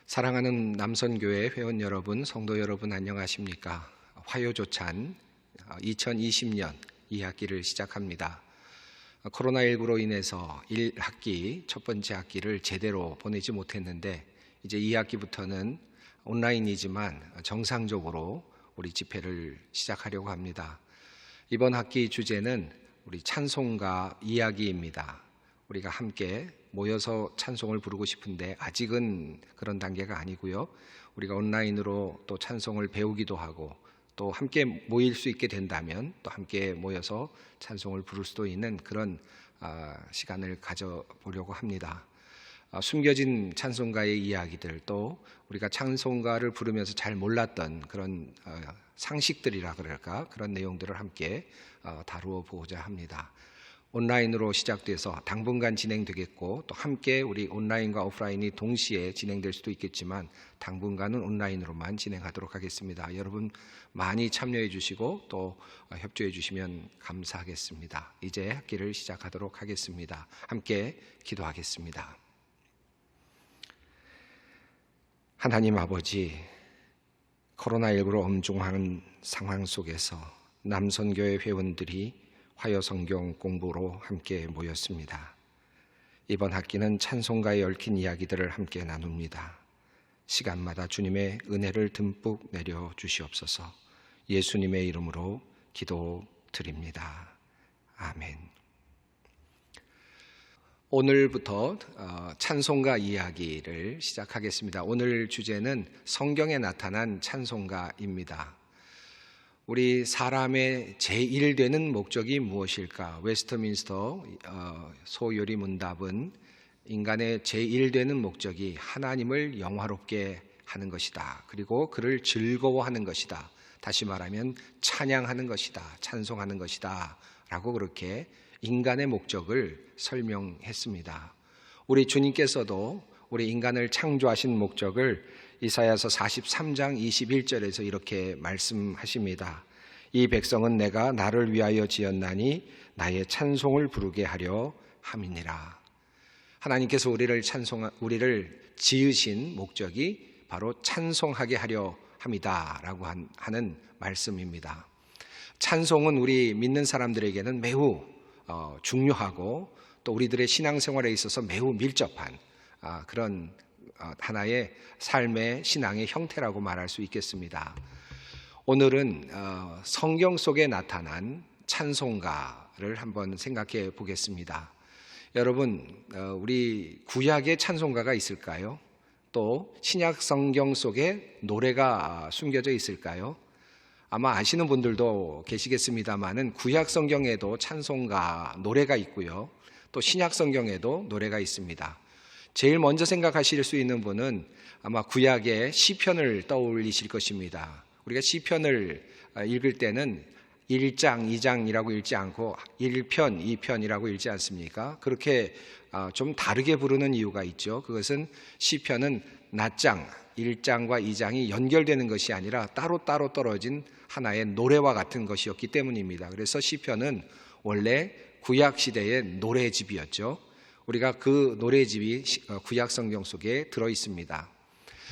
사랑하는 남선교회 회원 여러분, 성도 여러분 안녕하십니까? 화요조찬 2020년 2학기를 시작합니다. 코로나19로 인해서 1학기, 첫 번째 학기를 제대로 보내지 못했는데 이제 2학기부터는 온라인이지만 정상적으로 우리 집회를 시작하려고 합니다. 이번 학기 주제는 우리 찬송가 이야기입니다. 우리가 함께 모여서 찬송을 부르고 싶은데 아직은 그런 단계가 아니고요. 우리가 온라인으로 또 찬송을 배우기도 하고 또 함께 모일 수 있게 된다면 또 함께 모여서 찬송을 부를 수도 있는 그런 시간을 가져보려고 합니다. 숨겨진 찬송가의 이야기들, 또 우리가 찬송가를 부르면서 잘 몰랐던 그런 상식들이라 그럴까, 그런 내용들을 함께 다루어 보고자 합니다. 온라인으로 시작돼서 당분간 진행되겠고 또 함께 우리 온라인과 오프라인이 동시에 진행될 수도 있겠지만 당분간은 온라인으로만 진행하도록 하겠습니다. 여러분 많이 참여해 주시고 또 협조해 주시면 감사하겠습니다. 이제 학기를 시작하도록 하겠습니다. 함께 기도하겠습니다. 하나님 아버지, 코로나19로 엄중한 상황 속에서 남선교회 회원들이 화요성경 공부로 함께 모였습니다. 이번 학기는 찬송가에 얽힌 이야기들을 함께 나눕니다. 시간마다 주님의 은혜를 듬뿍 내려 주시옵소서. 예수님의 이름으로 기도드립니다. 아멘. 오늘부터 찬송가 이야기를 시작하겠습니다. 오늘 주제는 성경에 나타난 찬송가입니다. 우리 사람의 제1되는 목적이 무엇일까? 웨스트민스터 소요리 문답은 인간의 제1되는 목적이 하나님을 영화롭게 하는 것이다. 그리고 그를 즐거워하는 것이다. 다시 말하면 찬양하는 것이다. 찬송하는 것이다. 라고 그렇게 인간의 목적을 설명했습니다. 우리 주님께서도 우리 인간을 창조하신 목적을 이사야서 43장 21절에서 이렇게 말씀하십니다. 이 백성은 내가 나를 위하여 지었나니 나의 찬송을 부르게 하려 함이니라. 하나님께서 우리를 지으신 목적이 바로 찬송하게 하려 함이다라고 하는 말씀입니다. 찬송은 우리 믿는 사람들에게는 매우 중요하고 또 우리들의 신앙생활에 있어서 매우 밀접한 그런 하나의 삶의 신앙의 형태라고 말할 수 있겠습니다. 오늘은 성경 속에 나타난 찬송가를 한번 생각해 보겠습니다. 여러분, 우리 구약의 찬송가가 있을까요? 또 신약 성경 속에 노래가 숨겨져 있을까요? 아마 아시는 분들도 계시겠습니다만은 구약 성경에도 찬송가 노래가 있고요. 또 신약 성경에도 노래가 있습니다. 제일 먼저 생각하실 수 있는 분은 아마 구약의 시편을 떠올리실 것입니다. 우리가 시편을 읽을 때는 1장, 2장이라고 읽지 않고 1편, 2편이라고 읽지 않습니까? 그렇게 좀 다르게 부르는 이유가 있죠. 그것은 시편은 낱장, 1장과 2장이 연결되는 것이 아니라 따로따로 떨어진 하나의 노래와 같은 것이었기 때문입니다. 그래서 시편은 원래 구약 시대의 노래집이었죠. 우리가 그 노래집이 구약 성경 속에 들어 있습니다.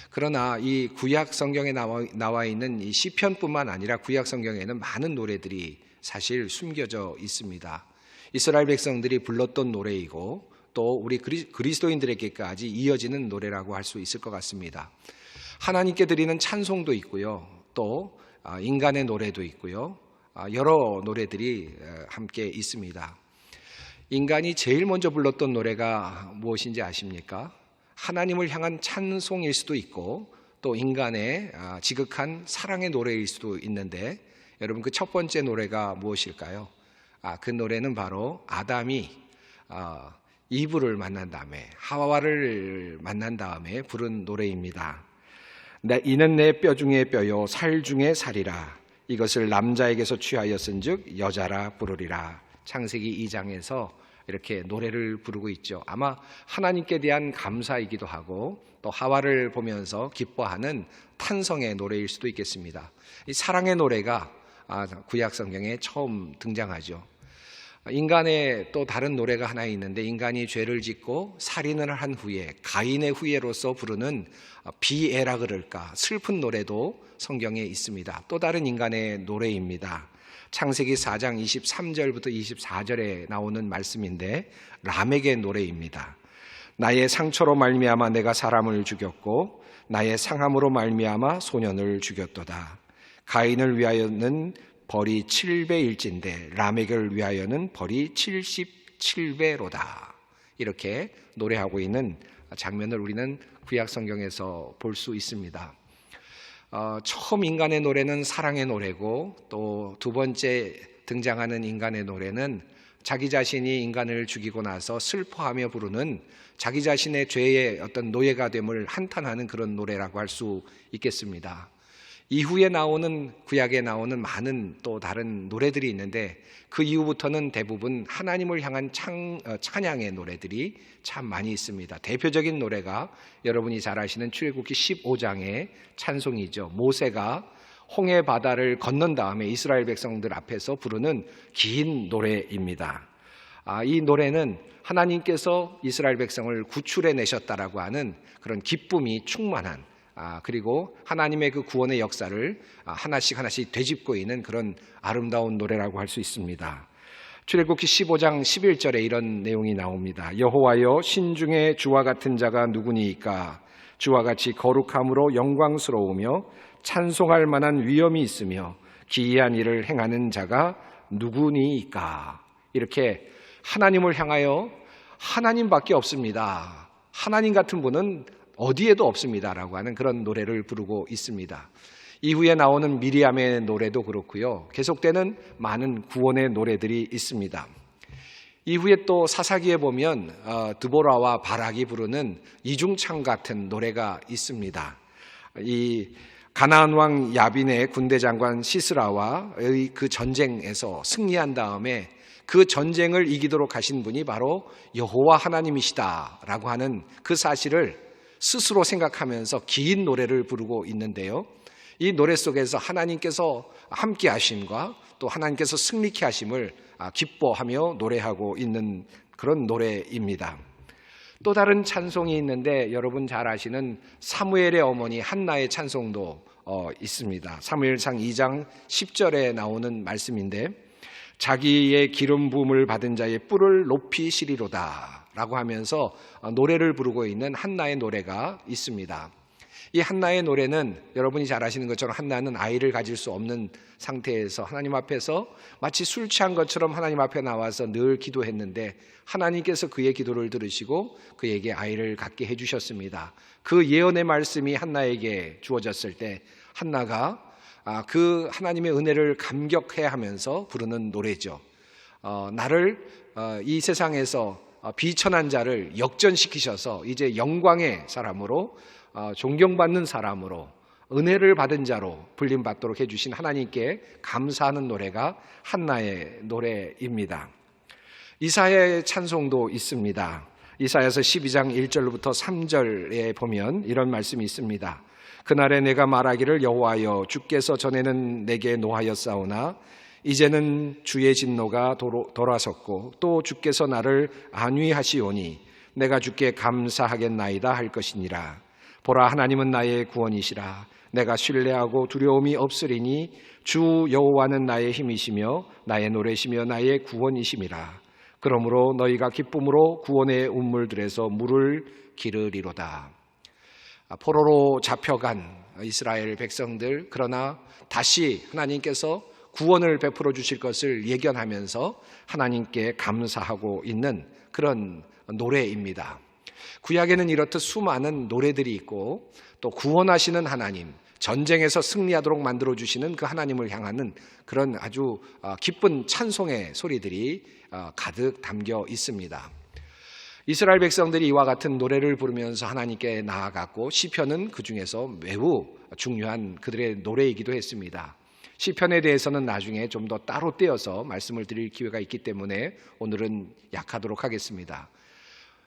그러나 이 구약 성경에 나와 있는 이 시편뿐만 아니라 구약 성경에는 많은 노래들이 사실 숨겨져 있습니다. 이스라엘 백성들이 불렀던 노래이고 또 우리 그리스도인들에게까지 이어지는 노래라고 할 수 있을 것 같습니다. 하나님께 드리는 찬송도 있고요. 또 인간의 노래도 있고요. 여러 노래들이 함께 있습니다. 인간이 제일 먼저 불렀던 노래가 무엇인지 아십니까? 하나님을 향한 찬송일 수도 있고 또 인간의 지극한 사랑의 노래일 수도 있는데 여러분 그 첫 번째 노래가 무엇일까요? 그 노래는 바로 아담이 이브를 만난 다음에 하와를 만난 다음에 부른 노래입니다. 이는 내 뼈 중에 뼈요 살 중에 살이라. 이것을 남자에게서 취하였은즉 여자라 부르리라. 창세기 2장에서 이렇게 노래를 부르고 있죠. 아마 하나님께 대한 감사이기도 하고 또 하와를 보면서 기뻐하는 탄성의 노래일 수도 있겠습니다. 이 사랑의 노래가 구약 성경에 처음 등장하죠. 인간의 또 다른 노래가 하나 있는데, 인간이 죄를 짓고 살인을 한 후에 가인의 후예로서 부르는 비애라 그럴까, 슬픈 노래도 성경에 있습니다. 또 다른 인간의 노래입니다. 창세기 4장 23절부터 24절에 나오는 말씀인데, 라멕의 노래입니다. 나의 상처로 말미암아 내가 사람을 죽였고 나의 상함으로 말미암아 소년을 죽였도다. 가인을 위하여는 벌이 7배일진데 라멕을 위하여는 벌이 77배로다. 이렇게 노래하고 있는 장면을 우리는 구약 성경에서 볼 수 있습니다. 처음 인간의 노래는 사랑의 노래고, 또 두 번째 등장하는 인간의 노래는 자기 자신이 인간을 죽이고 나서 슬퍼하며 부르는 자기 자신의 죄의 어떤 노예가 됨을 한탄하는 그런 노래라고 할 수 있겠습니다. 이후에 나오는, 구약에 나오는 많은 또 다른 노래들이 있는데, 그 이후부터는 대부분 하나님을 향한 찬양의 노래들이 참 많이 있습니다. 대표적인 노래가 여러분이 잘 아시는 출애굽기 15장의 찬송이죠. 모세가 홍해 바다를 건넌 다음에 이스라엘 백성들 앞에서 부르는 긴 노래입니다. 이 노래는 하나님께서 이스라엘 백성을 구출해 내셨다라고 하는 그런 기쁨이 충만한, 그리고 하나님의 그 구원의 역사를 하나씩 하나씩 되짚고 있는 그런 아름다운 노래라고 할 수 있습니다. 출애굽기 15장 11절에 이런 내용이 나옵니다. 여호와여, 신중에 주와 같은 자가 누구니이까? 주와 같이 거룩함으로 영광스러우며 찬송할 만한 위엄이 있으며 기이한 일을 행하는 자가 누구니이까? 이렇게 하나님을 향하여, 하나님밖에 없습니다, 하나님 같은 분은 어디에도 없습니다라고 하는 그런 노래를 부르고 있습니다. 이후에 나오는 미리암의 노래도 그렇고요, 계속되는 많은 구원의 노래들이 있습니다. 이후에 또 사사기에 보면 드보라와 바락이 부르는 이중창 같은 노래가 있습니다. 이 가나안 왕 야빈의 군대 장관 시스라와의 그 전쟁에서 승리한 다음에 그 전쟁을 이기도록 하신 분이 바로 여호와 하나님이시다라고 하는 그 사실을 스스로 생각하면서 긴 노래를 부르고 있는데요, 이 노래 속에서 하나님께서 함께 하심과 또 하나님께서 승리케 하심을 기뻐하며 노래하고 있는 그런 노래입니다. 또 다른 찬송이 있는데, 여러분 잘 아시는 사무엘의 어머니 한나의 찬송도 있습니다. 사무엘상 2장 10절에 나오는 말씀인데, 자기의 기름 부음을 받은 자의 뿔을 높이 시리로다 라고 하면서 노래를 부르고 있는 한나의 노래가 있습니다. 이 한나의 노래는 여러분이 잘 아시는 것처럼, 한나는 아이를 가질 수 없는 상태에서 하나님 앞에서 마치 술 취한 것처럼 하나님 앞에 나와서 늘 기도했는데, 하나님께서 그의 기도를 들으시고 그에게 아이를 갖게 해주셨습니다. 그 예언의 말씀이 한나에게 주어졌을 때 한나가 그 하나님의 은혜를 감격해 하면서 부르는 노래죠. 나를 이 세상에서 비천한 자를 역전시키셔서 이제 영광의 사람으로, 존경받는 사람으로, 은혜를 받은 자로 불림받도록 해주신 하나님께 감사하는 노래가 한나의 노래입니다. 이사야의 찬송도 있습니다. 이사야서 12장 1절부터 3절에 보면 이런 말씀이 있습니다. 그날에 내가 말하기를, 여호와여, 주께서 전에는 내게 노하였사오나 이제는 주의 진노가 돌아섰고 또 주께서 나를 안위하시오니 내가 주께 감사하겠나이다 할 것이니라. 보라, 하나님은 나의 구원이시라. 내가 신뢰하고 두려움이 없으리니 주 여호와는 나의 힘이시며 나의 노래시며 나의 구원이심이라. 그러므로 너희가 기쁨으로 구원의 운물들에서 물을 기르리로다. 포로로 잡혀간 이스라엘 백성들, 그러나 다시 하나님께서 구원을 베풀어 주실 것을 예견하면서 하나님께 감사하고 있는 그런 노래입니다. 구약에는 이렇듯 수많은 노래들이 있고, 또 구원하시는 하나님, 전쟁에서 승리하도록 만들어주시는 그 하나님을 향하는 그런 아주 기쁜 찬송의 소리들이 가득 담겨 있습니다. 이스라엘 백성들이 이와 같은 노래를 부르면서 하나님께 나아갔고, 시편은 그 중에서 매우 중요한 그들의 노래이기도 했습니다. 시편에 대해서는 나중에 좀 더 따로 떼어서 말씀을 드릴 기회가 있기 때문에 오늘은 약하도록 하겠습니다.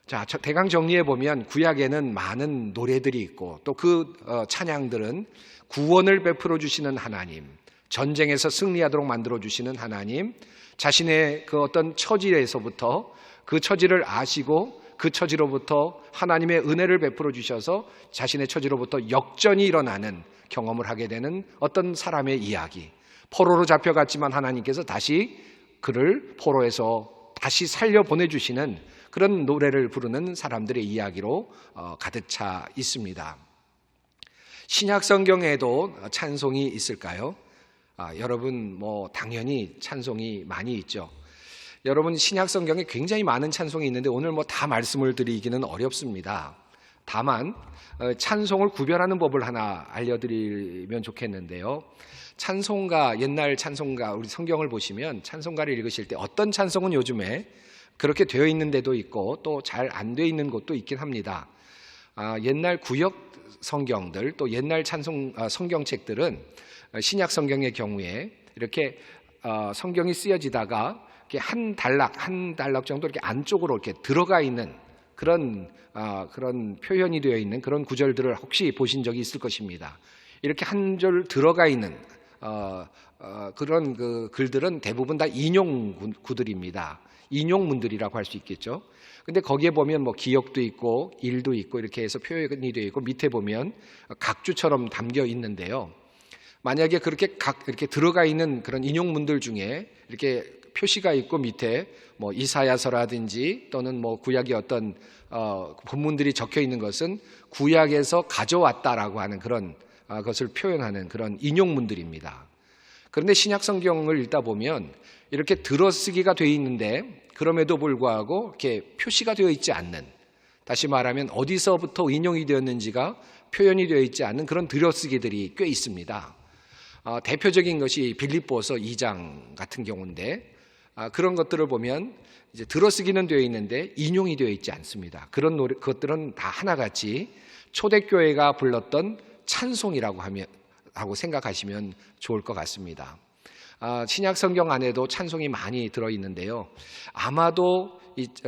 자, 대강 정리해 보면 구약에는 많은 노래들이 있고, 또 그 찬양들은 구원을 베풀어 주시는 하나님, 전쟁에서 승리하도록 만들어 주시는 하나님, 자신의 그 어떤 처지에서부터 그 처지를 아시고 그 처지로부터 하나님의 은혜를 베풀어 주셔서 자신의 처지로부터 역전이 일어나는 경험을 하게 되는 어떤 사람의 이야기. 포로로 잡혀갔지만 하나님께서 다시 그를 포로에서 다시 살려 보내주시는 그런 노래를 부르는 사람들의 이야기로 가득 차 있습니다. 신약 성경에도 찬송이 있을까요? 여러분 당연히 찬송이 많이 있죠. 여러분 신약 성경에 굉장히 많은 찬송이 있는데 오늘 다 말씀을 드리기는 어렵습니다. 다만 찬송을 구별하는 법을 하나 알려드리면 좋겠는데요. 찬송가, 옛날 찬송가, 우리 성경을 보시면 찬송가를 읽으실 때 어떤 찬송은 요즘에 그렇게 되어 있는 데도 있고 또 잘 안 되어 있는 곳도 있긴 합니다. 옛날 구역 성경들 또 옛날 성경책들은 신약 성경의 경우에 이렇게 성경이 쓰여지다가 이렇게 한 단락 정도 이렇게 안쪽으로 이렇게 들어가 있는 그런 표현이 되어 있는 그런 구절들을 혹시 보신 적이 있을 것입니다. 이렇게 한 절 들어가 있는 그런 그 글들은 대부분 다 인용구들입니다. 인용문들이라고 할 수 있겠죠. 근데 거기에 보면 기역도 있고 일도 있고 이렇게 해서 표현이 되어 있고 밑에 보면 각주처럼 담겨 있는데요. 만약에 그렇게 이렇게 들어가 있는 그런 인용문들 중에 이렇게 표시가 있고 밑에 이사야서라든지 또는 구약의 어떤 본문들이 적혀 있는 것은 구약에서 가져왔다라고 하는 그런 것을 표현하는 그런 인용문들입니다. 그런데 신약 성경을 읽다 보면 이렇게 들어쓰기가 되어 있는데 그럼에도 불구하고 이렇게 표시가 되어 있지 않는, 다시 말하면 어디서부터 인용이 되었는지가 표현이 되어 있지 않는 그런 들어쓰기들이 꽤 있습니다. 대표적인 것이 빌립보서 2장 같은 경우인데 그런 것들을 보면 이제 들어쓰기는 되어 있는데 인용이 되어 있지 않습니다. 그런 그것들은 다 하나같이 초대교회가 불렀던 찬송이라고 하고 생각하시면 좋을 것 같습니다. 신약 성경 안에도 찬송이 많이 들어있는데요. 아마도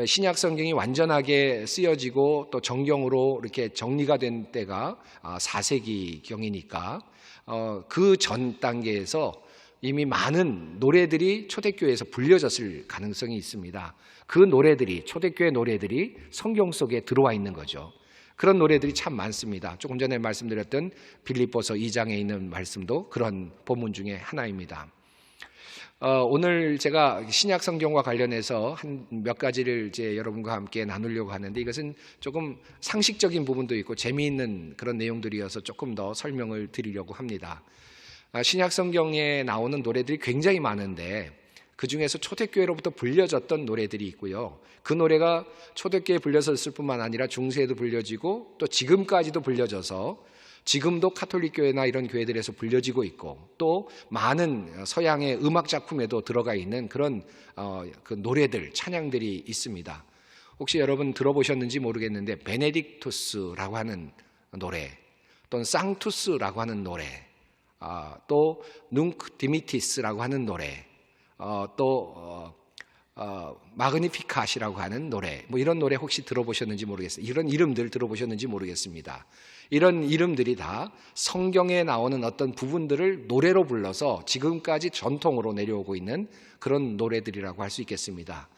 신약 성경이 완전하게 쓰여지고 또 정경으로 이렇게 정리가 된 때가 4세기경이니까 그 전 단계에서 이미 많은 노래들이 초대교회에서 불려졌을 가능성이 있습니다. 그 노래들이, 초대교회 노래들이 성경 속에 들어와 있는 거죠. 그런 노래들이 참 많습니다. 조금 전에 말씀드렸던 빌립보서 2장에 있는 말씀도 그런 본문 중에 하나입니다. 오늘 제가 신약 성경과 관련해서 한 몇 가지를 이제 여러분과 함께 나누려고 하는데 이것은 조금 상식적인 부분도 있고 재미있는 그런 내용들이어서 조금 더 설명을 드리려고 합니다. 신약 성경에 나오는 노래들이 굉장히 많은데 그 중에서 초대교회로부터 불려졌던 노래들이 있고요. 그 노래가 초대교회에 불려졌을 뿐만 아니라 중세에도 불려지고 또 지금까지도 불려져서 지금도 카톨릭 교회나 이런 교회들에서 불려지고 있고 또 많은 서양의 음악 작품에도 들어가 있는 그런 그 노래들, 찬양들이 있습니다. 혹시 여러분 들어보셨는지 모르겠는데 베네딕투스라고 하는 노래, 또는 상투스라고 하는 노래, 또 눅 디미티스라고 하는 노래, 또 마그니피카시라고 하는 노래, 이런 노래 혹시 들어보셨는지 모르겠어요. 이런 이름들 들어보셨는지 모르겠습니다. 이런 이름들이 다 성경에 나오는 어떤 부분들을 노래로 불러서 지금까지 전통으로 내려오고 있는 그런 노래들이라고 할 수 있겠습니다.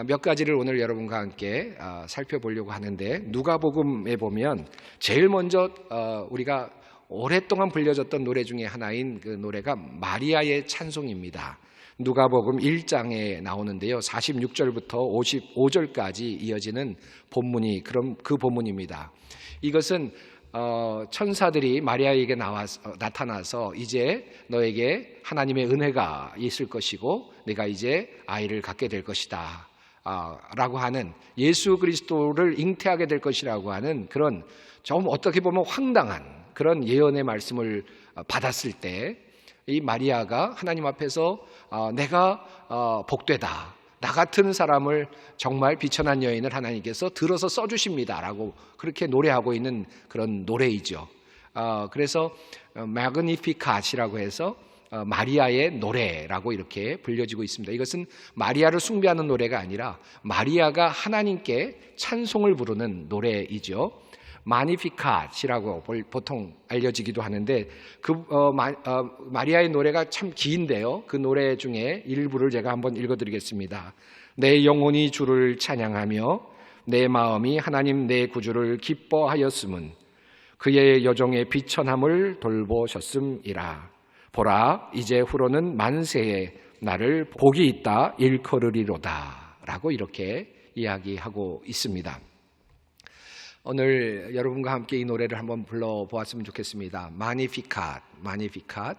몇 가지를 오늘 여러분과 함께 살펴보려고 하는데 누가복음에 보면 제일 먼저 우리가 오랫동안 불려졌던 노래 중에 하나인 그 노래가 마리아의 찬송입니다. 누가복음 1장에 나오는데요. 46절부터 55절까지 이어지는 본문이 그 본문입니다. 이것은 천사들이 마리아에게 나타나서 이제 너에게 하나님의 은혜가 있을 것이고 내가 이제 아이를 갖게 될 것이다 라고 하는, 예수 그리스도를 잉태하게 될 것이라고 하는 그런 좀 어떻게 보면 황당한 그런 예언의 말씀을 받았을 때 이 마리아가 하나님 앞에서 내가 복되다, 나 같은 사람을 정말 비천한 여인을 하나님께서 들어서 써주십니다라고 그렇게 노래하고 있는 그런 노래이죠. 그래서 마그니피카시라고 해서 마리아의 노래라고 이렇게 불려지고 있습니다. 이것은 마리아를 숭배하는 노래가 아니라 마리아가 하나님께 찬송을 부르는 노래이죠. 마니피캇이라고 보통 알려지기도 하는데 마리아의 노래가 참 긴데요. 그 노래 중에 일부를 제가 한번 읽어드리겠습니다. 내 영혼이 주를 찬양하며 내 마음이 하나님 내 구주를 기뻐하였음은 그의 여종의 비천함을 돌보셨음이라. 보라, 이제 후로는 만세에 나를 복이 있다 일컬으리로다 라고 이렇게 이야기하고 있습니다. 오늘 여러분과 함께 이 노래를 한번 불러보았으면 좋겠습니다. 마니피캇,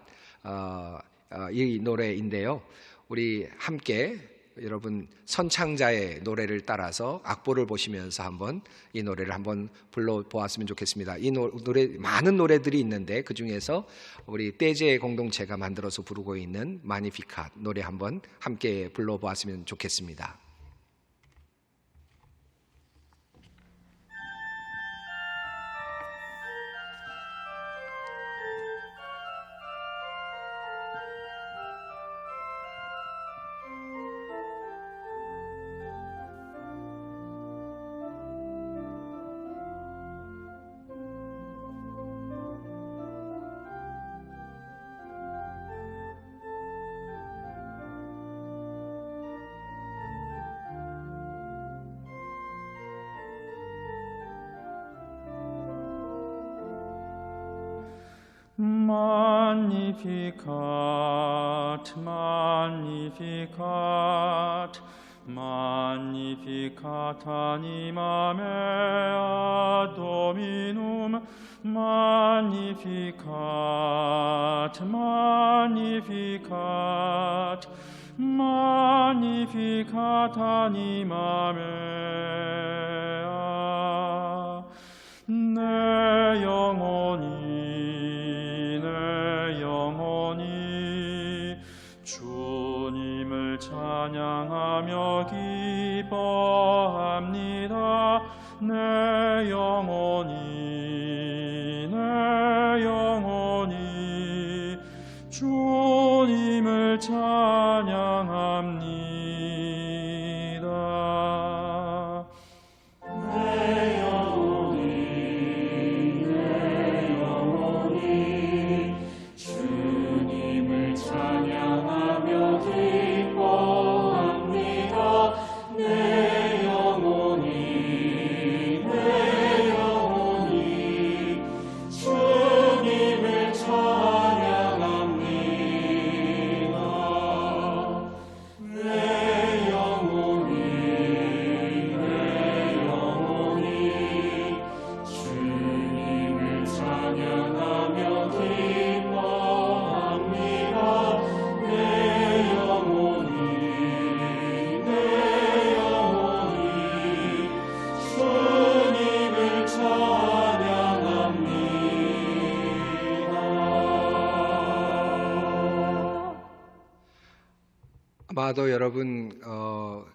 이 노래인데요. 우리 함께 여러분 선창자의 노래를 따라서 악보를 보시면서 한번 이 노래를 한번 불러보았으면 좋겠습니다. 이 노래 많은 노래들이 있는데 그 중에서 우리 떼제 공동체가 만들어서 부르고 있는 마니피캇 노래 한번 함께 불러보았으면 좋겠습니다. Magnificat, Magnificat, Magnificat anima mea Dominum, Magnificat, Magnificat, Magnificat anima mea. 내 영혼이 주님을 찬양하며 기뻐합니다. 내 영혼이 주님을 찬양합니다. 아마도 여러분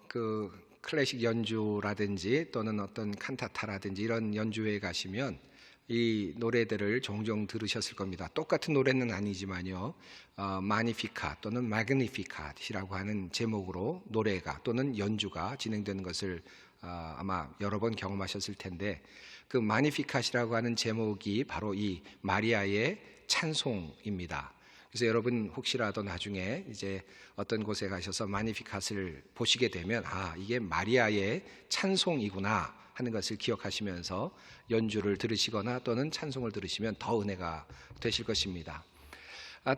그 클래식 연주라든지 또는 어떤 칸타타라든지 이런 연주회에 가시면 이 노래들을 종종 들으셨을 겁니다. 똑같은 노래는 아니지만요, 마니피캇 또는 마그니피캇이라고 하는 제목으로 노래가 또는 연주가 진행되는 것을 아마 여러 번 경험하셨을 텐데, 그 마니피캇이라고 하는 제목이 바로 이 마리아의 찬송입니다. 그래서 여러분 혹시라도 나중에 이제 어떤 곳에 가셔서 마니피캇을 보시게 되면 이게 마리아의 찬송이구나 하는 것을 기억하시면서 연주를 들으시거나 또는 찬송을 들으시면 더 은혜가 되실 것입니다.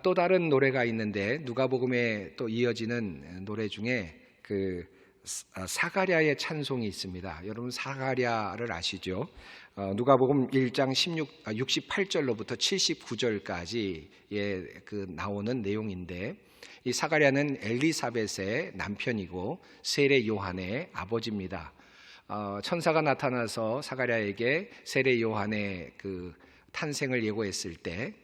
또 다른 노래가 있는데 누가복음에 또 이어지는 노래 중에 그 사가랴의 찬송이 있습니다. 여러분 사가랴를 아시죠? 누가복음 1장 68절로부터 79절까지의 그 나오는 내용인데, 이 사가랴는 엘리사벳의 남편이고 세례 요한의 아버지입니다. 천사가 나타나서 사가랴에게 세례 요한의 그 탄생을 예고했을 때,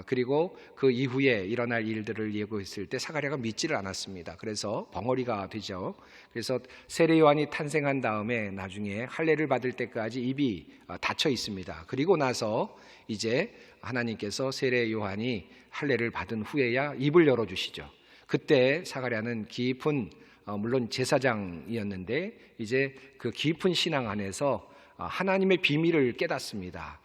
그리고 그 이후에 일어날 일들을 예고했을 때 사가랴가 믿지를 않았습니다. 그래서 벙어리가 되죠. 그래서 세례 요한이 탄생한 다음에 나중에 할례를 받을 때까지 입이 닫혀 있습니다. 그리고 나서 이제 하나님께서 세례 요한이 할례를 받은 후에야 입을 열어주시죠. 그때 사가랴는 깊은 물론 제사장이었는데 이제 그 깊은 신앙 안에서 하나님의 비밀을 깨닫습니다.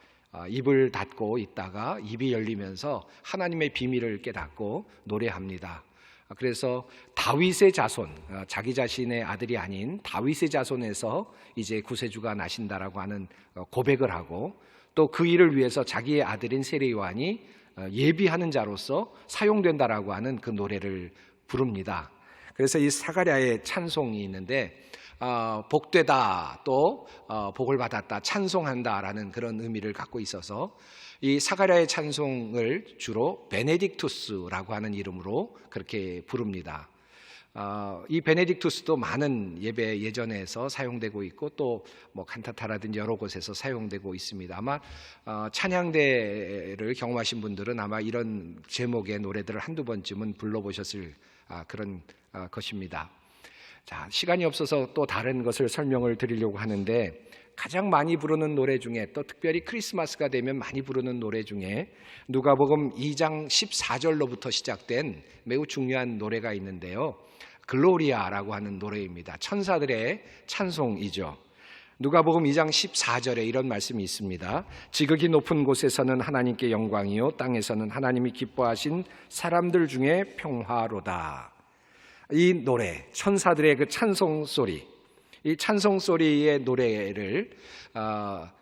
입을 닫고 있다가 입이 열리면서 하나님의 비밀을 깨닫고 노래합니다. 그래서 다윗의 자손, 자기 자신의 아들이 아닌 다윗의 자손에서 이제 구세주가 나신다라고 하는 고백을 하고, 또 그 일을 위해서 자기의 아들인 세례 요한이 예비하는 자로서 사용된다라고 하는 그 노래를 부릅니다. 그래서 이 사가랴의 찬송이 있는데, 복되다, 또 복을 받았다, 찬송한다라는 그런 의미를 갖고 있어서 이 사가랴의 찬송을 주로 베네딕투스라고 하는 이름으로 그렇게 부릅니다. 이 베네딕투스도 많은 예배 예전에서 사용되고 있고, 또 뭐 칸타타라든지 여러 곳에서 사용되고 있습니다. 아마 찬양대를 경험하신 분들은 아마 이런 제목의 노래들을 한두 번쯤은 불러보셨을 그런 것입니다. 자, 시간이 없어서 또 다른 것을 설명을 드리려고 하는데, 가장 많이 부르는 노래 중에, 또 특별히 크리스마스가 되면 많이 부르는 노래 중에 누가복음 2장 14절로부터 시작된 매우 중요한 노래가 있는데요, 글로리아라고 하는 노래입니다. 천사들의 찬송이죠. 누가복음 2장 14절에 이런 말씀이 있습니다. 지극히 높은 곳에서는 하나님께 영광이요, 땅에서는 하나님이 기뻐하신 사람들 중에 평화로다. 이 노래, 천사들의 그 찬송 소리, 이 찬송 소리의 노래를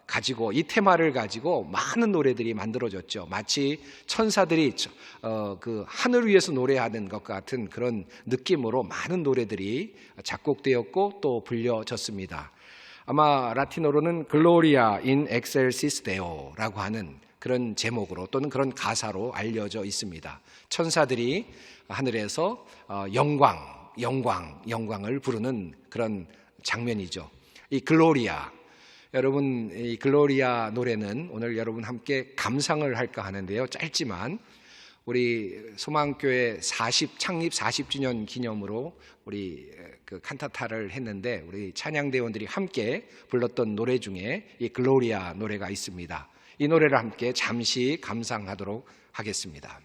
가지고, 이 테마를 가지고 많은 노래들이 만들어졌죠. 마치 천사들이 그 하늘 위에서 노래하는 것 같은 그런 느낌으로 많은 노래들이 작곡되었고 또 불려졌습니다. 아마 라틴어로는 글로리아 인 엑셀시스 데오라고 하는 그런 제목으로, 또는 그런 가사로 알려져 있습니다. 천사들이 하늘에서 영광을 부르는 그런 장면이죠. 이 글로리아, 여러분, 이 글로리아 노래는 오늘 여러분 함께 감상을 할까 하는데요, 짧지만 우리 소망교회 창립 40주년 기념으로 우리 그 칸타타를 했는데, 우리 찬양대원들이 함께 불렀던 노래 중에 이 글로리아 노래가 있습니다. 이 노래를 함께 잠시 감상하도록 하겠습니다.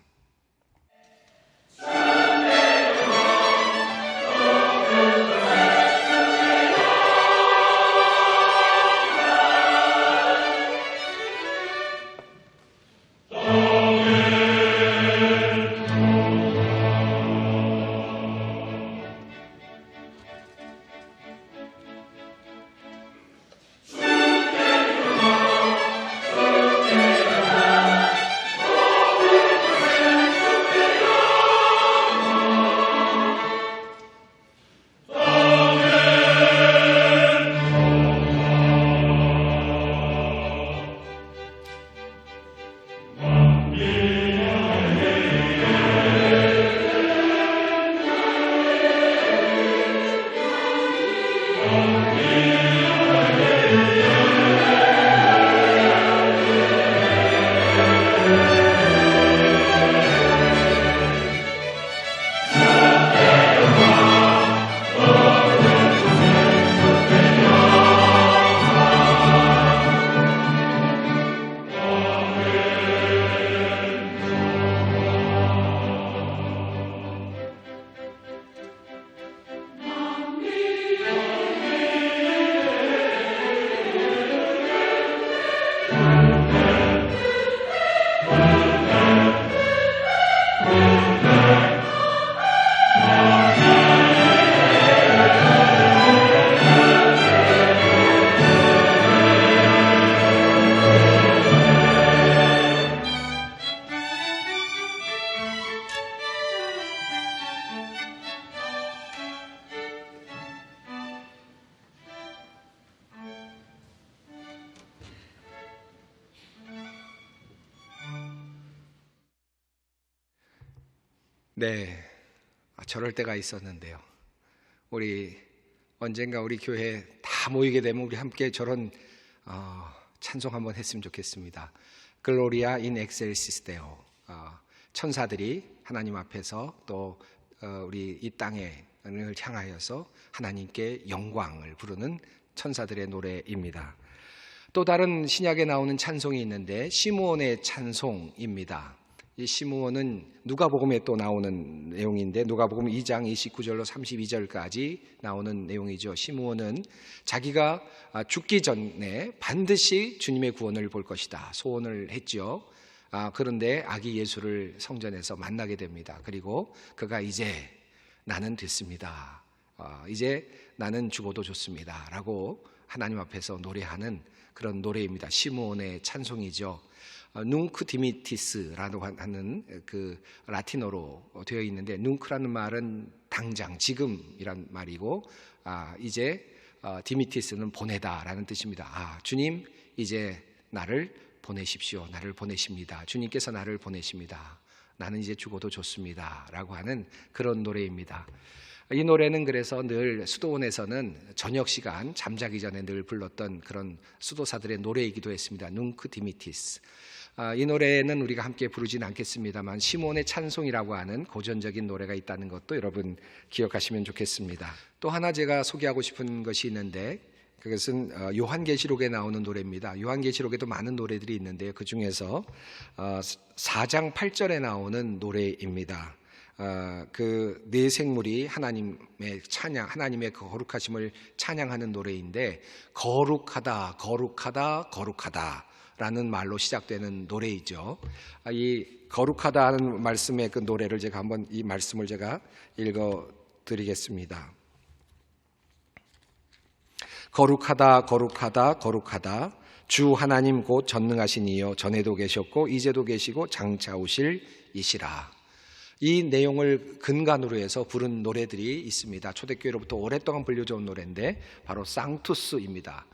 네, 저럴 때가 있었는데요. 우리 언젠가 우리 교회에 다 모이게 되면 우리 함께 저런 찬송 한번 했으면 좋겠습니다. 글로리아 인 엑셀시스 데오, 천사들이 하나님 앞에서 또 우리 이 땅을 향하여서 하나님께 영광을 부르는 천사들의 노래입니다. 또 다른 신약에 나오는 찬송이 있는데 시므온의 찬송입니다. 이 시므온은 누가복음에 또 나오는 내용인데 누가복음 2장 29절로 32절까지 나오는 내용이죠. 시므온은 자기가 죽기 전에 반드시 주님의 구원을 볼 것이다 소원을 했죠. 그런데 아기 예수를 성전에서 만나게 됩니다. 그리고 그가 이제 나는 됐습니다. 이제 나는 죽어도 좋습니다 라고 하나님 앞에서 노래하는 그런 노래입니다. 시므온의 찬송이죠. 눅 디미티스라고 하는 그 라틴어로 되어 있는데, 눅라는 말은 당장, 지금이란 말이고, 이제 디미티스는 보내다라는 뜻입니다. 주님 이제 나를 보내십시오. 나를 보내십니다. 주님께서 나를 보내십니다. 나는 이제 죽어도 좋습니다 라고 하는 그런 노래입니다. 이 노래는 그래서 늘 수도원에서는 저녁 시간 잠자기 전에 늘 불렀던 그런 수도사들의 노래이기도 했습니다. 눅 디미티스. 이 노래는 우리가 함께 부르진 않겠습니다만 시므온의 찬송이라고 하는 고전적인 노래가 있다는 것도 여러분 기억하시면 좋겠습니다. 또 하나 제가 소개하고 싶은 것이 있는데, 그것은 요한계시록에 나오는 노래입니다. 요한계시록에도 많은 노래들이 있는데요, 그 중에서 4장 8절에 나오는 노래입니다. 그 네 생물이 하나님의 찬양, 하나님의 그 거룩하심을 찬양하는 노래인데, 거룩하다 거룩하다 거룩하다 라는 말로 시작되는 노래이죠. 이 거룩하다는 말씀의 그 노래를 제가 한번 이 말씀을 제가 읽어 드리겠습니다. 거룩하다 거룩하다 거룩하다 주 하나님 곧 전능하신 이여, 전에도 계셨고 이제도 계시고 장차 오실 이시라. 이 내용을 근간으로 해서 부른 노래들이 있습니다. 초대교회로부터 오랫동안 불려져온 노래인데 바로 상투스입니다.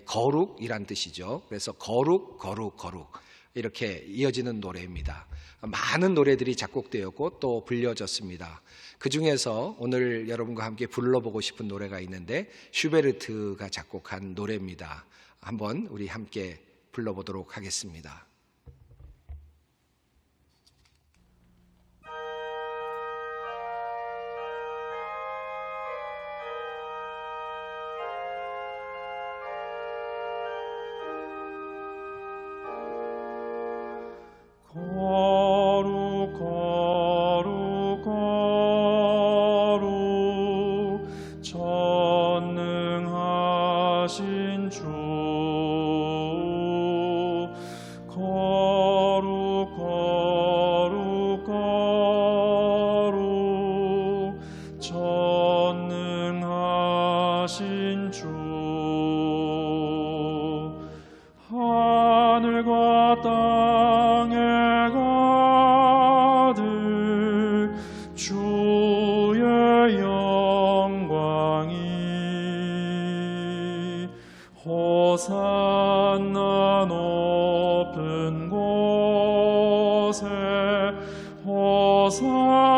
거룩이란 뜻이죠. 그래서 거룩 거룩 거룩 이렇게 이어지는 노래입니다. 많은 노래들이 작곡되었고 또 불려졌습니다. 그 중에서 오늘 여러분과 함께 불러보고 싶은 노래가 있는데 슈베르트가 작곡한 노래입니다. 한번 우리 함께 불러보도록 하겠습니다. 거룩 거룩 거룩 전능하신 주, 거룩 거룩 거룩 전능하신 주, 하늘과 땅에 주의 영광이, 호산나 높은 곳에, 호산나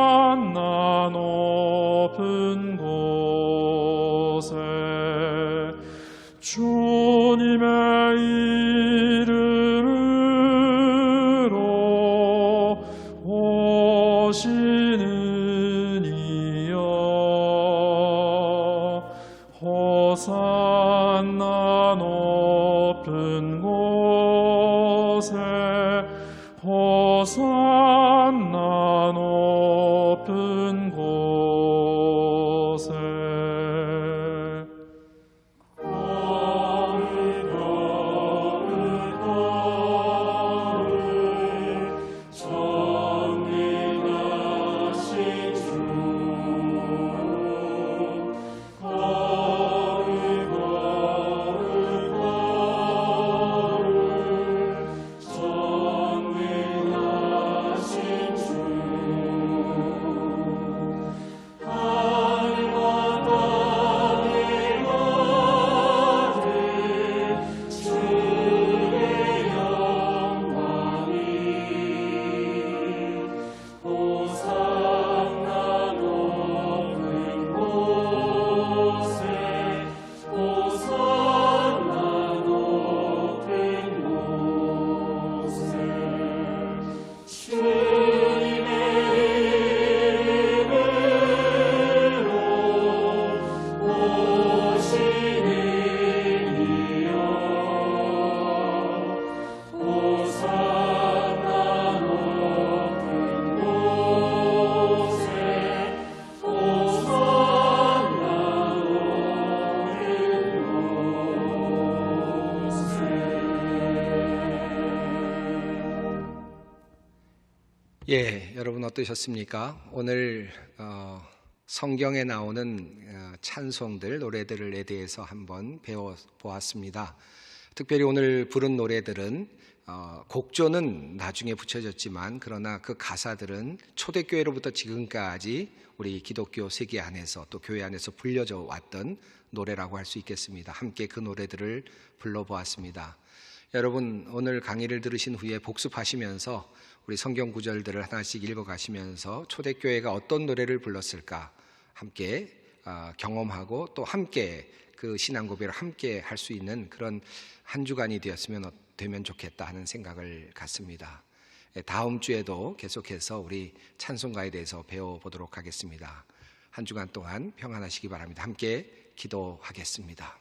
높은 곳에, 주님의 이름으로 오시는 이여, 호산나 높은 곳에, 호산나 높은 곳에. 예, 여러분 어떠셨습니까? 오늘 성경에 나오는 찬송들, 노래들에 대해서 한번 배워보았습니다. 특별히 오늘 부른 노래들은 곡조는 나중에 붙여졌지만 그러나 그 가사들은 초대교회로부터 지금까지 우리 기독교 세계 안에서 또 교회 안에서 불려져 왔던 노래라고 할 수 있겠습니다. 함께 그 노래들을 불러보았습니다. 여러분 오늘 강의를 들으신 후에 복습하시면서 우리 성경 구절들을 하나씩 읽어가시면서 초대교회가 어떤 노래를 불렀을까 함께 경험하고 또 함께 그 신앙 고백을 함께 할 수 있는 그런 한 주간이 되면 좋겠다 하는 생각을 갖습니다. 다음 주에도 계속해서 우리 찬송가에 대해서 배워보도록 하겠습니다. 한 주간 동안 평안하시기 바랍니다. 함께 기도하겠습니다.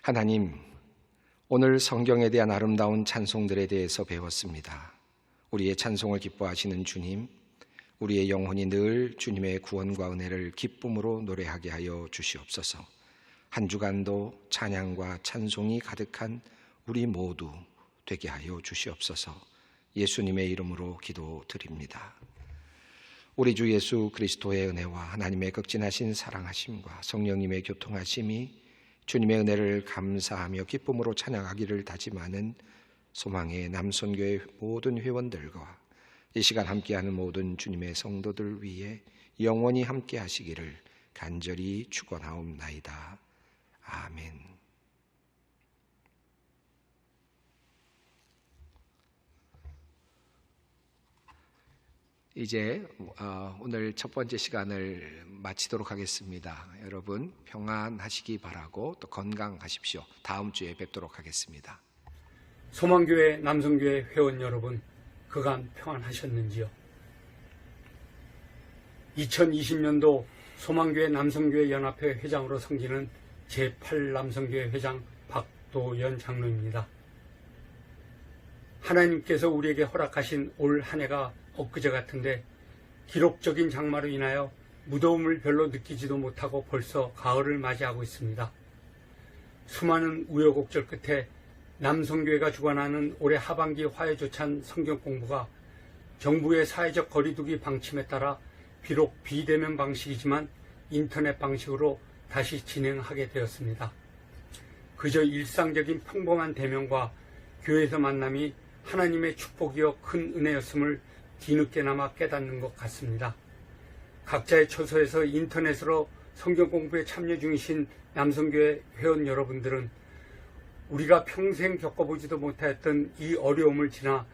하나님, 오늘 성경에 대한 아름다운 찬송들에 대해서 배웠습니다. 우리의 찬송을 기뻐하시는 주님, 우리의 영혼이 늘 주님의 구원과 은혜를 기쁨으로 노래하게 하여 주시옵소서. 한 주간도 찬양과 찬송이 가득한 우리 모두 되게 하여 주시옵소서. 예수님의 이름으로 기도드립니다. 우리 주 예수 그리스도의 은혜와 하나님의 극진하신 사랑하심과 성령님의 교통하심이 주님의 은혜를 감사하며 기쁨으로 찬양하기를 다짐하는 소망의 남선교회 모든 회원들과 이 시간 함께하는 모든 주님의 성도들 위해 영원히 함께 하시기를 간절히 축원하옵나이다. 아멘. 이제 오늘 첫 번째 시간을 마치도록 하겠습니다. 여러분 평안하시기 바라고 또 건강하십시오. 다음 주에 뵙도록 하겠습니다. 소망교회 남성교회 회원 여러분, 그간 평안하셨는지요? 2020년도 소망교회 남성교회 연합회 회장으로 섬기는 제8남성교회 회장 박도연 장로입니다. 하나님께서 우리에게 허락하신 올 한 해가 엊그제 같은데 기록적인 장마로 인하여 무더움을 별로 느끼지도 못하고 벌써 가을을 맞이하고 있습니다. 수많은 우여곡절 끝에 남성교회가 주관하는 올해 하반기 화해조찬 성경 공부가 정부의 사회적 거리두기 방침에 따라 비록 비대면 방식이지만 인터넷 방식으로 다시 진행하게 되었습니다. 그저 일상적인 평범한 대면과 교회에서 만남이 하나님의 축복이요 큰 은혜였음을 뒤늦게나마 깨닫는 것 같습니다. 각자의 처소에서 인터넷으로 성경 공부에 참여 중이신 남성교회 회원 여러분들은 우리가 평생 겪어보지도 못하였던 이 어려움을 지나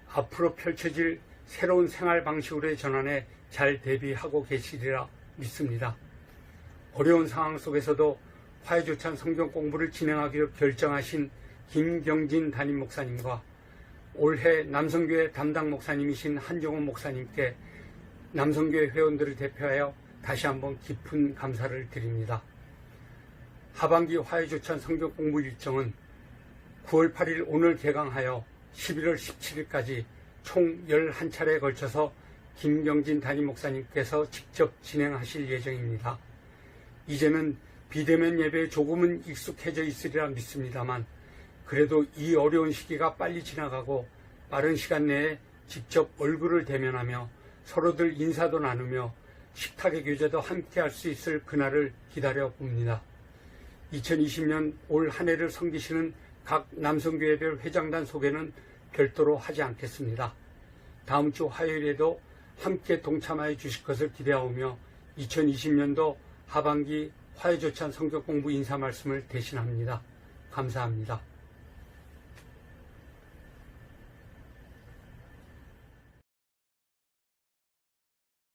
앞으로 펼쳐질 새로운 생활 방식으로의 전환에 잘 대비하고 계시리라 믿습니다. 어려운 상황 속에서도 화해조찬 성경 공부를 진행하기로 결정하신 김경진 담임 목사님과 올해 남성교회 담당 목사님이신 한종원 목사님께 남성교회 회원들을 대표하여 다시 한번 깊은 감사를 드립니다. 하반기 화해조찬 성경 공부 일정은 9월 8일 오늘 개강하여 11월 17일까지 총 11차례에 걸쳐서 김경진 담임 목사님께서 직접 진행하실 예정입니다. 이제는 비대면 예배에 조금은 익숙해져 있으리라 믿습니다만 그래도 이 어려운 시기가 빨리 지나가고 빠른 시간 내에 직접 얼굴을 대면하며 서로들 인사도 나누며 식탁의 교제도 함께 할 수 있을 그날을 기다려 봅니다. 2020년 올 한 해를 섬기시는 각 남성교회별 회장단 소개는 별도로 하지 않겠습니다. 다음 주 화요일에도 함께 동참하여 주실 것을 기대하오며 2020년도 하반기 화해조찬 성경 공부 인사 말씀을 대신합니다. 감사합니다.